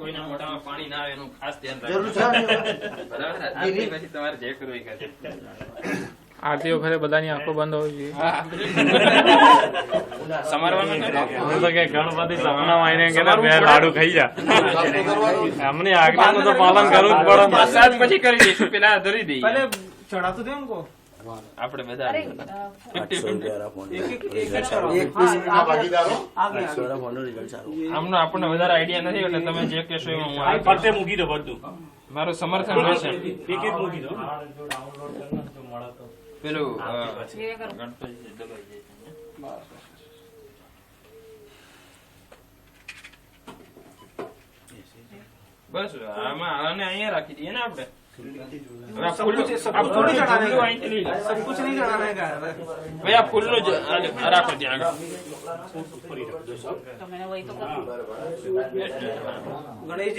કોઈના મોઢામાં પાણી ના આવે એનું ખાસ ધ્યાન જરૂર રાખજો. છે બરાબર આરતી પછી તમારે જે કરવું એ કરજો. આરતી વખતે બધાની આંખો બંધ હોવી જોઈએ. સમારવાનું છે ને? હું તો કે ગણપતિ સપનામાં આવીને કે બે લાડુ ખાઈ જા. એમની આજ્ઞાનું તો પાલન કરવું જ પડે. પ્રસાદ પછી કરી દઈશું, પેલા ધરી દઈએ. पहले चढ़ा तो दे उनको। આપણે બધા अरे 50-50. એક પીસ ના ભાગીદારો आगे आगे। આમનો આપણને વધારે આઈડિયા નથી એટલે તમે જે કહેશો એમાં હું આ ફરતે મૂકી દો બધું. મારું સમર્થન રહેશે. ટિકિટ મૂકી દો. પેલું ये करो। ગણપતિ દબાઈ જાય છે. બસ આમાં આને અહીંયા રાખી દઈએ ને આપણે. હવે આ ફૂલ सब कुछ थोड़ी चढ़ाने का અહીંથી લઈ લો. है। सब कुछ नहीं चढ़ाने का है। ભાઈ આ ફૂલનું જ આ રાખો ત્યાં આગળ. तो मैंने वही तो कहा। गणेश जी